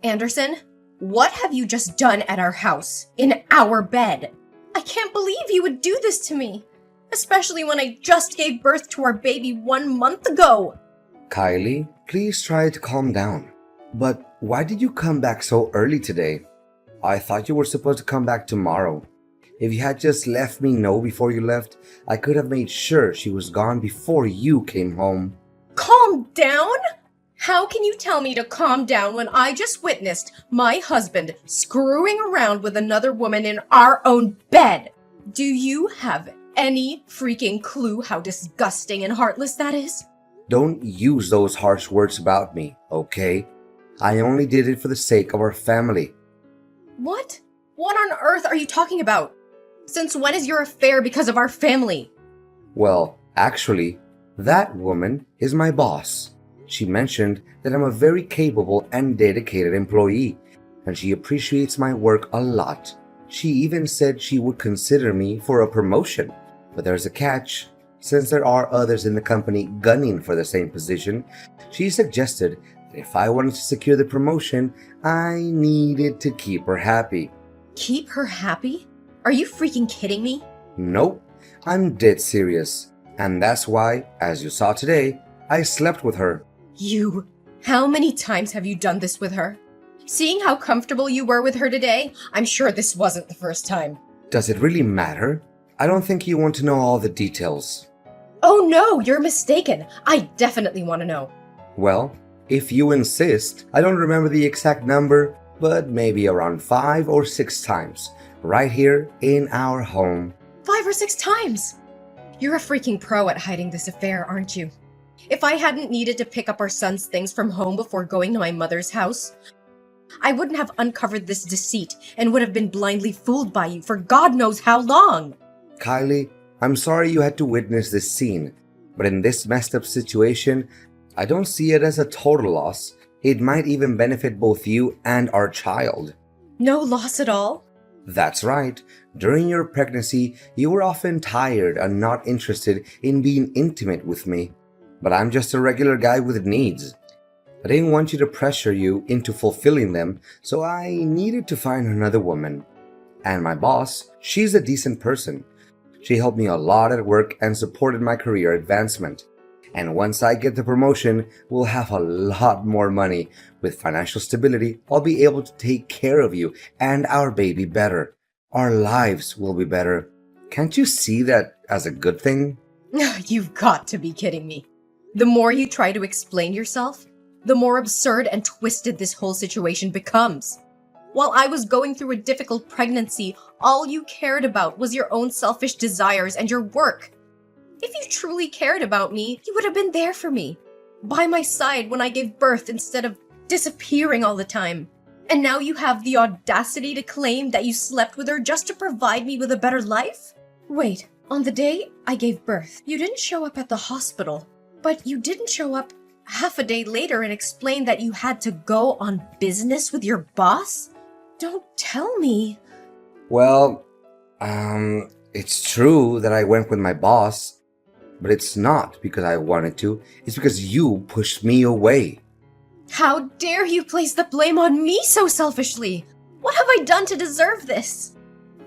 Anderson, what have you just done at our house, in our bed? I can't believe you would do this to me, especially when I just gave birth to our baby 1 month ago. Kylie, please try to calm down. But why did you come back so early today? I thought you were supposed to come back tomorrow. If you had just let me know before you left, I could have made sure she was gone before you came home. Calm down? How can you tell me to calm down when I just witnessed my husband screwing around with another woman in our own bed? Do you have any freaking clue how disgusting and heartless that is? Don't use those harsh words about me, okay? I only did it for the sake of our family. What? What on earth are you talking about? Since when is your affair because of our family? Well, actually, that woman is my boss. She mentioned that I'm a very capable and dedicated employee, and she appreciates my work a lot. She even said she would consider me for a promotion. But there's a catch. Since there are others in the company gunning for the same position, she suggested that if I wanted to secure the promotion, I needed to keep her happy. Keep her happy? Are you freaking kidding me? Nope, I'm dead serious. And that's why, as you saw today, I slept with her. You? How many times have you done this with her? Seeing how comfortable you were with her today, I'm sure this wasn't the first time. Does it really matter? I don't think you want to know all the details. Oh no, you're mistaken. I definitely want to know. Well, if you insist, I don't remember the exact number, but maybe around 5 or 6 times, right here in our home. 5 or 6 times? You're a freaking pro at hiding this affair, aren't you? If I hadn't needed to pick up our son's things from home before going to my mother's house, I wouldn't have uncovered this deceit and would have been blindly fooled by you for God knows how long. Kylie, I'm sorry you had to witness this scene, but in this messed up situation, I don't see it as a total loss. It might even benefit both you and our child. No loss at all? That's right. During your pregnancy, you were often tired and not interested in being intimate with me. But I'm just a regular guy with needs. I didn't want you to pressure you into fulfilling them, so I needed to find another woman. And my boss, she's a decent person. She helped me a lot at work and supported my career advancement. And once I get the promotion, we'll have a lot more money. With financial stability, I'll be able to take care of you and our baby better. Our lives will be better. Can't you see that as a good thing? You've got to be kidding me. The more you try to explain yourself, the more absurd and twisted this whole situation becomes. While I was going through a difficult pregnancy, all you cared about was your own selfish desires and your work. If you truly cared about me, you would have been there for me, by my side when I gave birth instead of disappearing all the time. And now you have the audacity to claim that you slept with her just to provide me with a better life? Wait, on the day I gave birth, you didn't show up at the hospital, but you didn't show up half a day later and explain that you had to go on business with your boss? Don't tell me. Well, it's true that I went with my boss, but it's not because I wanted to. It's because you pushed me away. How dare you place the blame on me so selfishly? What have I done to deserve this?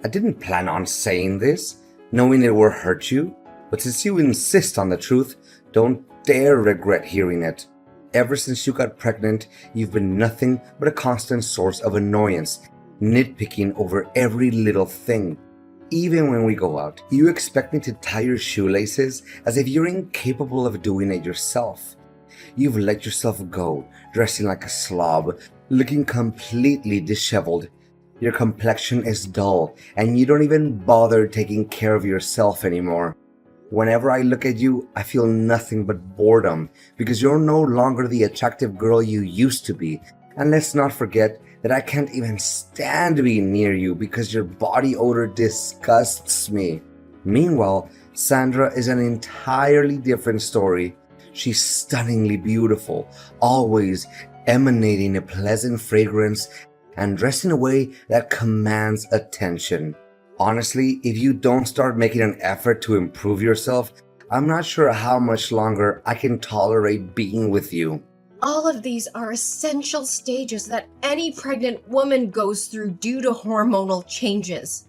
I didn't plan on saying this, knowing it would hurt you. But since you insist on the truth, don't dare regret hearing it. Ever since you got pregnant, you've been nothing but a constant source of annoyance, nitpicking over every little thing. Even when we go out, you expect me to tie your shoelaces as if you're incapable of doing it yourself. You've let yourself go, dressing like a slob, looking completely disheveled. Your complexion is dull, and you don't even bother taking care of yourself anymore. Whenever I look at you, I feel nothing but boredom because you're no longer the attractive girl you used to be. And let's not forget that I can't even stand being near you because your body odor disgusts me. Meanwhile, Sandra is an entirely different story. She's stunningly beautiful, always emanating a pleasant fragrance and dressed in a way that commands attention. Honestly, if you don't start making an effort to improve yourself, I'm not sure how much longer I can tolerate being with you. All of these are essential stages that any pregnant woman goes through due to hormonal changes.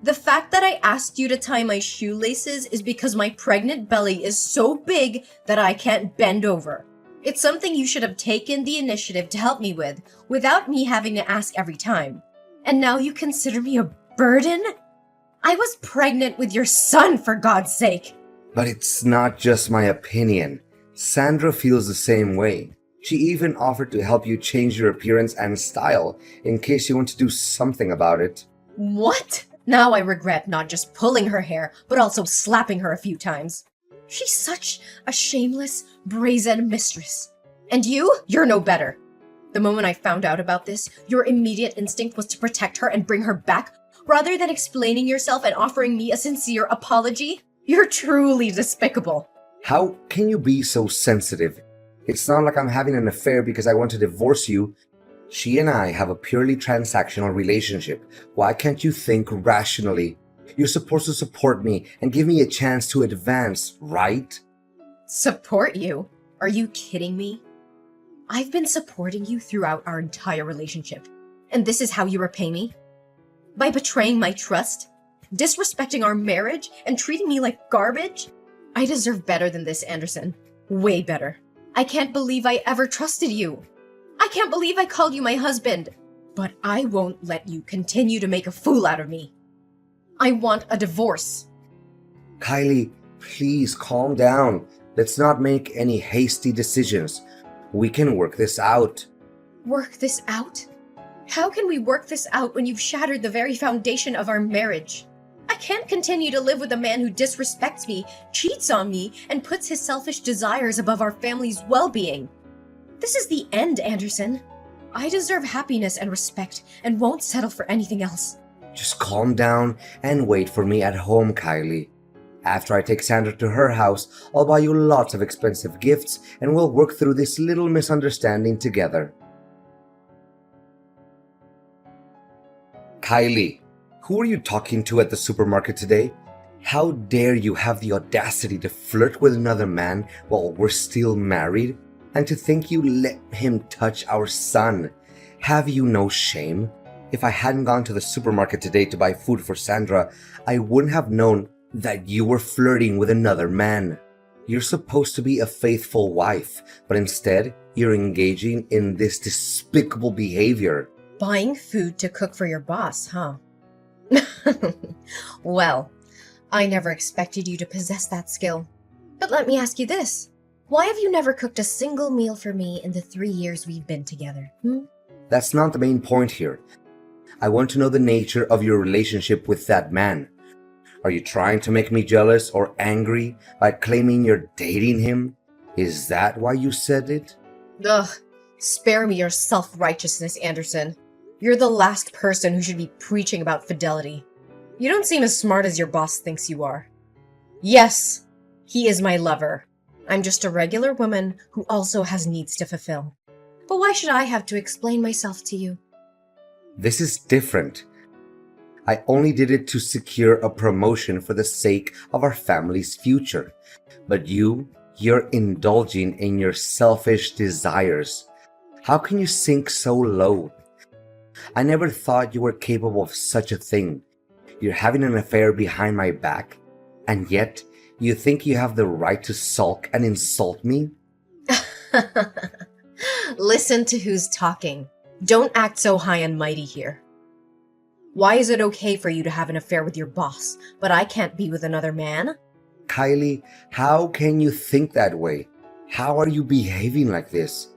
The fact that I asked you to tie my shoelaces is because my pregnant belly is so big that I can't bend over. It's something you should have taken the initiative to help me with, without me having to ask every time. And now you consider me a burden? I was pregnant with your son, for God's sake! But it's not just my opinion. Sandra feels the same way. She even offered to help you change your appearance and style in case you want to do something about it. What? Now I regret not just pulling her hair, but also slapping her a few times. She's such a shameless, brazen mistress. And you're no better. The moment I found out about this, your immediate instinct was to protect her and bring her back, rather than explaining yourself and offering me a sincere apology. You're truly despicable. How can you be so sensitive? It's not like I'm having an affair because I want to divorce you. She and I have a purely transactional relationship. Why can't you think rationally? You're supposed to support me and give me a chance to advance, right? Support you? Are you kidding me? I've been supporting you throughout our entire relationship. And this is how you repay me? By betraying my trust? Disrespecting our marriage and treating me like garbage? I deserve better than this, Anderson. Way better. I can't believe I ever trusted you. I can't believe I called you my husband. But I won't let you continue to make a fool out of me. I want a divorce. Kylie, please calm down. Let's not make any hasty decisions. We can work this out. Work this out? How can we work this out when you've shattered the very foundation of our marriage? I can't continue to live with a man who disrespects me, cheats on me, and puts his selfish desires above our family's well-being. This is the end, Anderson. I deserve happiness and respect and won't settle for anything else. Just calm down and wait for me at home, Kylie. After I take Sandra to her house, I'll buy you lots of expensive gifts and we'll work through this little misunderstanding together. Kylie, who are you talking to at the supermarket today? How dare you have the audacity to flirt with another man while we're still married? And to think you let him touch our son? Have you no shame? If I hadn't gone to the supermarket today to buy food for Sandra, I wouldn't have known that you were flirting with another man. You're supposed to be a faithful wife, but instead, you're engaging in this despicable behavior. Buying food to cook for your boss, huh? Well, I never expected you to possess that skill. But let me ask you this. Why have you never cooked a single meal for me in the 3 years we've been together? That's not the main point here. I want to know the nature of your relationship with that man. Are you trying to make me jealous or angry by claiming you're dating him? Is that why you said it? Ugh, spare me your self-righteousness, Anderson. You're the last person who should be preaching about fidelity. You don't seem as smart as your boss thinks you are. Yes, he is my lover. I'm just a regular woman who also has needs to fulfill. But why should I have to explain myself to you? This is different. I only did it to secure a promotion for the sake of our family's future. But you're indulging in your selfish desires. How can you sink so low? I never thought you were capable of such a thing. You're having an affair behind my back, and yet you think you have the right to sulk and insult me? Listen to who's talking. Don't act so high and mighty here. Why is it okay for you to have an affair with your boss, but I can't be with another man? Kylie, how can you think that way? How are you behaving like this?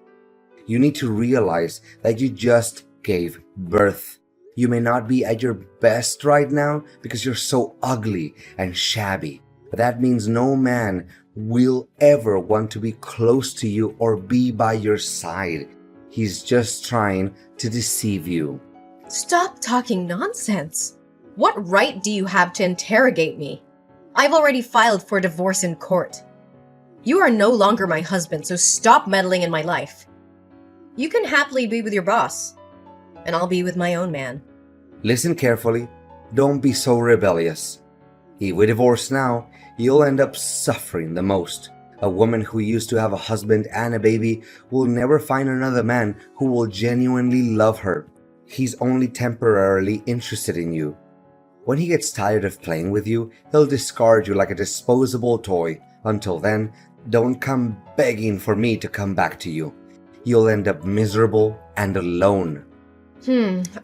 You need to realize that you just gave birth. You may not be at your best right now because you're so ugly and shabby, but that means no man will ever want to be close to you or be by your side. He's just trying to deceive you. Stop talking nonsense. What right do you have to interrogate me? I've already filed for divorce in court. You are no longer my husband, so stop meddling in my life. You can happily be with your boss, and I'll be with my own man. Listen carefully. Don't be so rebellious. If we divorce now, you'll end up suffering the most. A woman who used to have a husband and a baby will never find another man who will genuinely love her. He's only temporarily interested in you. When he gets tired of playing with you, he'll discard you like a disposable toy. Until then, don't come begging for me to come back to you. You'll end up miserable and alone.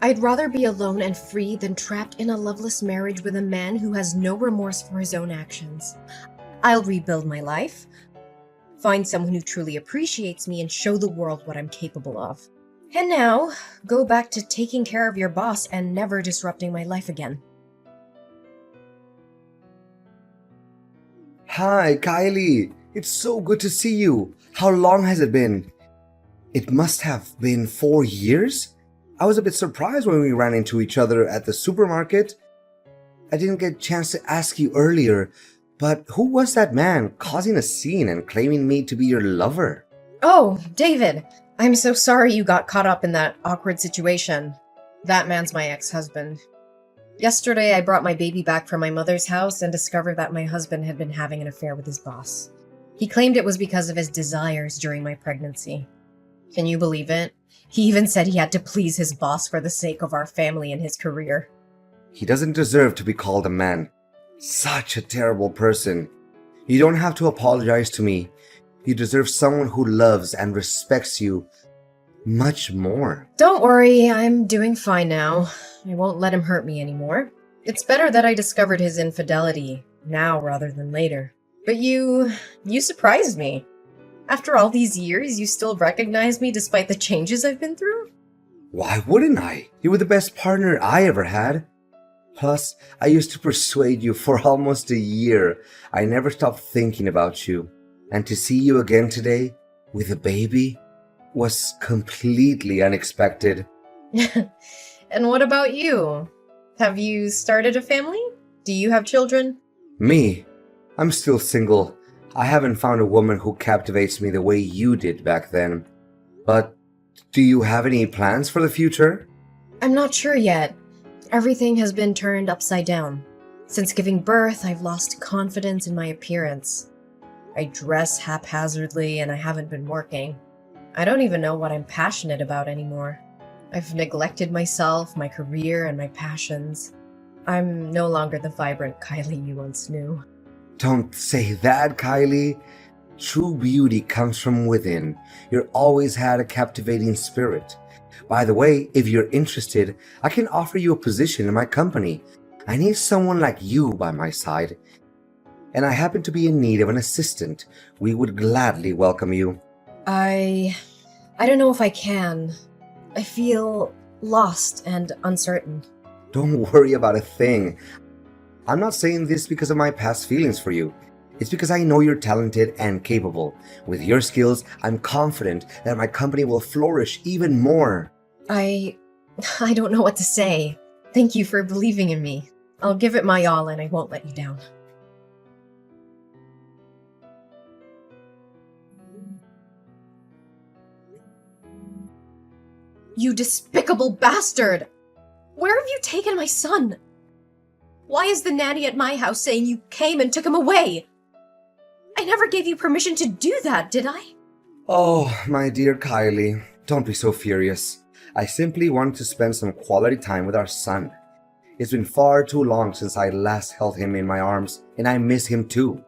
I'd rather be alone and free than trapped in a loveless marriage with a man who has no remorse for his own actions. I'll rebuild my life, find someone who truly appreciates me, and show the world what I'm capable of. And now, go back to taking care of your boss and never disrupting my life again. Hi, Kylie. It's so good to see you. How long has it been? It must have been 4 years? I was a bit surprised when we ran into each other at the supermarket. I didn't get a chance to ask you earlier, but who was that man causing a scene and claiming me to be your lover? Oh, David. I'm so sorry you got caught up in that awkward situation. That man's my ex-husband. Yesterday, I brought my baby back from my mother's house and discovered that my husband had been having an affair with his boss. He claimed it was because of his desires during my pregnancy. Can you believe it? He even said he had to please his boss for the sake of our family and his career. He doesn't deserve to be called a man. Such a terrible person. You don't have to apologize to me. You deserve someone who loves and respects you much more. Don't worry, I'm doing fine now. I won't let him hurt me anymore. It's better that I discovered his infidelity now rather than later. But you surprised me. After all these years, you still recognize me despite the changes I've been through? Why wouldn't I? You were the best partner I ever had. Plus, I used to persuade you for almost a year. I never stopped thinking about you. And to see you again today, with a baby, was completely unexpected. And what about you? Have you started a family? Do you have children? Me? I'm still single. I haven't found a woman who captivates me the way you did back then. But do you have any plans for the future? I'm not sure yet. Everything has been turned upside down. Since giving birth, I've lost confidence in my appearance. I dress haphazardly and I haven't been working. I don't even know what I'm passionate about anymore. I've neglected myself, my career, and my passions. I'm no longer the vibrant Kylie you once knew. Don't say that, Kylie. True beauty comes from within. You've always had a captivating spirit. By the way, if you're interested, I can offer you a position in my company. I need someone like you by my side. And I happen to be in need of an assistant. We would gladly welcome you. I don't know if I can. I feel lost and uncertain. Don't worry about a thing. I'm not saying this because of my past feelings for you. It's because I know you're talented and capable. With your skills, I'm confident that my company will flourish even more. I don't know what to say. Thank you for believing in me. I'll give it my all and I won't let you down. You despicable bastard! Where have you taken my son? Why is the nanny at my house saying you came and took him away? I never gave you permission to do that, did I? Oh, my dear Kylie, don't be so furious. I simply want to spend some quality time with our son. It's been far too long since I last held him in my arms, and I miss him too.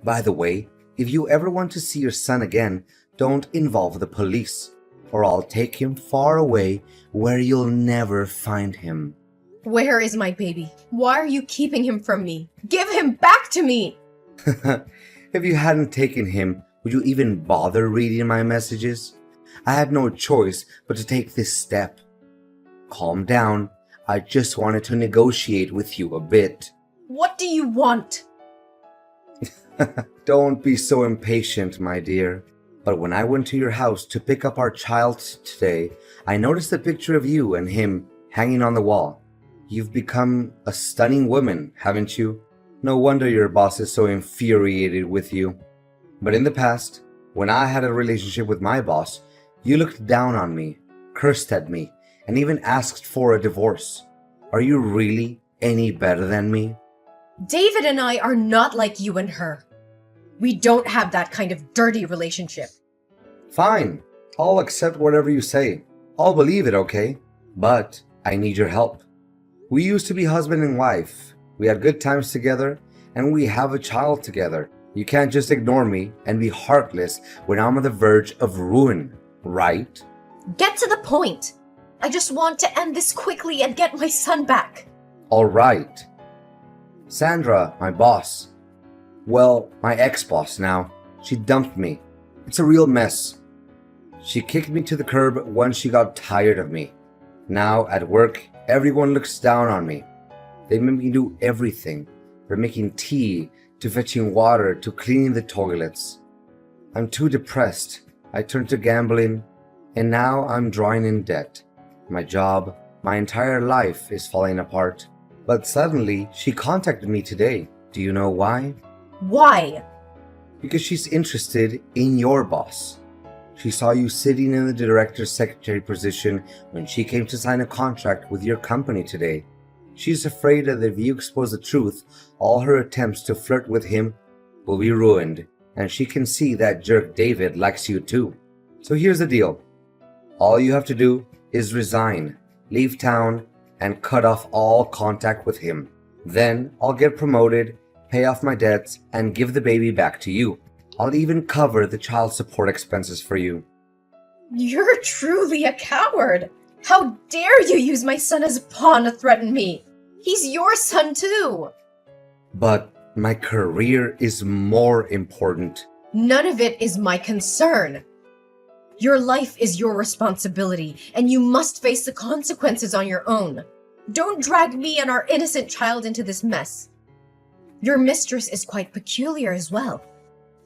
By the way, if you ever want to see your son again, don't involve the police, or I'll take him far away where you'll never find him. Where is my baby? Why are you keeping him from me? Give him back to me! If you hadn't taken him, would you even bother reading my messages? I had no choice but to take this step. Calm down. I just wanted to negotiate with you a bit. What do you want? Don't be so impatient, my dear. But when I went to your house to pick up our child today, I noticed a picture of you and him hanging on the wall. You've become a stunning woman, haven't you? No wonder your boss is so infuriated with you. But in the past, when I had a relationship with my boss, you looked down on me, cursed at me, and even asked for a divorce. Are you really any better than me? David and I are not like you and her. We don't have that kind of dirty relationship. Fine, I'll accept whatever you say. I'll believe it, okay? But I need your help. We used to be husband and wife. We had good times together, and we have a child together. You can't just ignore me and be heartless when I'm on the verge of ruin, right? Get to the point. I just want to end this quickly and get my son back. All right. Sandra, my boss. Well, my ex-boss now. She dumped me. It's a real mess. She kicked me to the curb once she got tired of me. Now, at work, everyone looks down on me. They make me do everything, from making tea, to fetching water, to cleaning the toilets. I'm too depressed. I turned to gambling, and now I'm drawing in debt. My job, my entire life is falling apart. But suddenly, she contacted me today. Do you know why? Why? Because she's interested in your boss. She saw you sitting in the director's secretary position when she came to sign a contract with your company today. She's afraid that if you expose the truth, all her attempts to flirt with him will be ruined, and she can see that jerk David likes you too. So here's the deal. All you have to do is resign, leave town, and cut off all contact with him. Then I'll get promoted, pay off my debts, and give the baby back to you. I'll even cover the child support expenses for you. You're truly a coward. How dare you use my son as a pawn to threaten me? He's your son too. But my career is more important. None of it is my concern. Your life is your responsibility, and you must face the consequences on your own. Don't drag me and our innocent child into this mess. Your mistress is quite peculiar as well.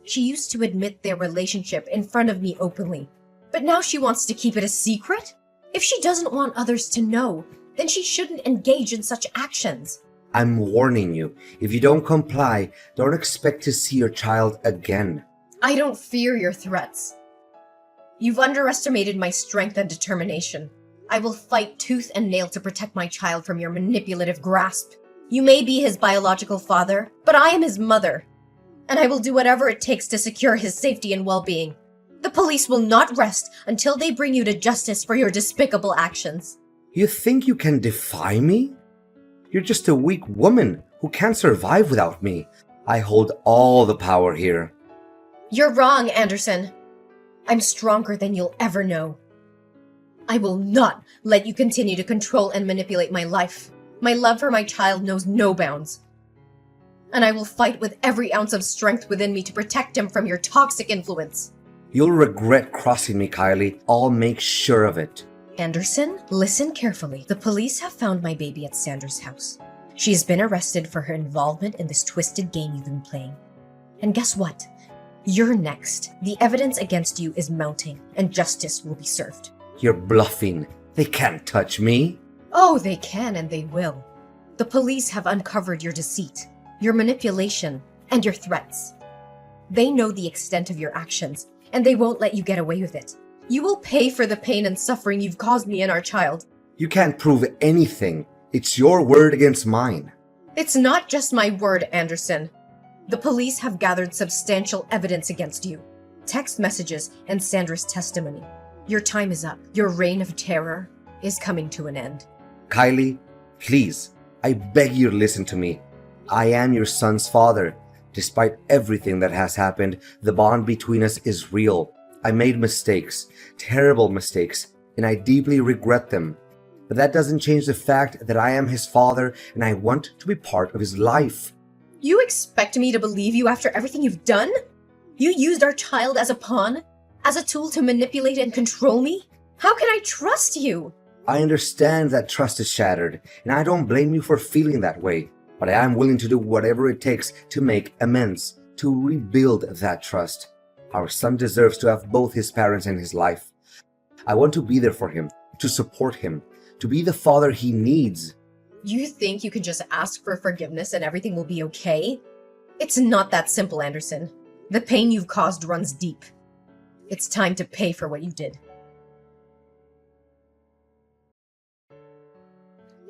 She used to admit their relationship in front of me openly, but now she wants to keep it a secret? If she doesn't want others to know, then she shouldn't engage in such actions. I'm warning you. If you don't comply, don't expect to see your child again. I don't fear your threats. You've underestimated my strength and determination. I will fight tooth and nail to protect my child from your manipulative grasp. You may be his biological father, but I am his mother, and I will do whatever it takes to secure his safety and well-being. The police will not rest until they bring you to justice for your despicable actions. You think you can defy me? You're just a weak woman who can't survive without me. I hold all the power here. You're wrong, Anderson. I'm stronger than you'll ever know. I will not let you continue to control and manipulate my life. My love for my child knows no bounds. And I will fight with every ounce of strength within me to protect him from your toxic influence. You'll regret crossing me, Kylie. I'll make sure of it. Anderson, listen carefully. The police have found my baby at Sandra's house. She has been arrested for her involvement in this twisted game you've been playing. And guess what? You're next. The evidence against you is mounting, and justice will be served. You're bluffing. They can't touch me. Oh, they can and they will. The police have uncovered your deceit, your manipulation, and your threats. They know the extent of your actions, and they won't let you get away with it. You will pay for the pain and suffering you've caused me and our child. You can't prove anything. It's your word against mine. It's not just my word, Anderson. The police have gathered substantial evidence against you. Text messages and Sandra's testimony. Your time is up. Your reign of terror is coming to an end. Kylie, please, I beg you to listen to me. I am your son's father. Despite everything that has happened, the bond between us is real. I made mistakes, terrible mistakes, and I deeply regret them. But that doesn't change the fact that I am his father and I want to be part of his life. You expect me to believe you after everything you've done? You used our child as a pawn? As a tool to manipulate and control me? How can I trust you? I understand that trust is shattered, and I don't blame you for feeling that way. But I am willing to do whatever it takes to make amends, to rebuild that trust. Our son deserves to have both his parents in his life. I want to be there for him, to support him, to be the father he needs. You think you can just ask for forgiveness and everything will be okay? It's not that simple, Anderson. The pain you've caused runs deep. It's time to pay for what you did.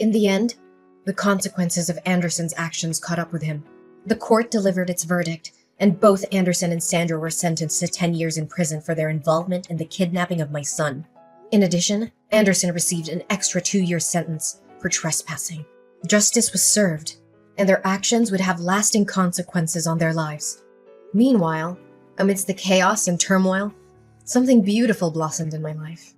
In the end, the consequences of Anderson's actions caught up with him. The court delivered its verdict, and both Anderson and Sandra were sentenced to 10 years in prison for their involvement in the kidnapping of my son. In addition, Anderson received an extra 2-year sentence for trespassing. Justice was served, and their actions would have lasting consequences on their lives. Meanwhile, amidst the chaos and turmoil, something beautiful blossomed in my life.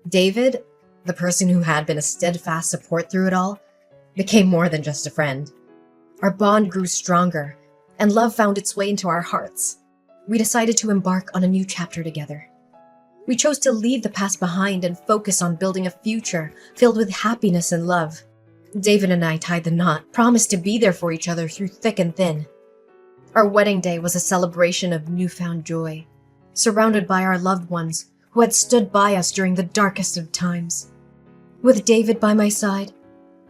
David, the person who had been a steadfast support through it all, became more than just a friend. Our bond grew stronger, and love found its way into our hearts. We decided to embark on a new chapter together. We chose to leave the past behind and focus on building a future filled with happiness and love. David and I tied the knot, promised to be there for each other through thick and thin. Our wedding day was a celebration of newfound joy, surrounded by our loved ones who had stood by us during the darkest of times. With David by my side,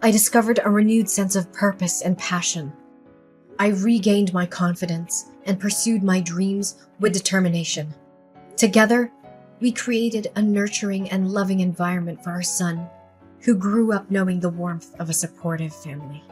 I discovered a renewed sense of purpose and passion. I regained my confidence and pursued my dreams with determination. Together, we created a nurturing and loving environment for our son, who grew up knowing the warmth of a supportive family.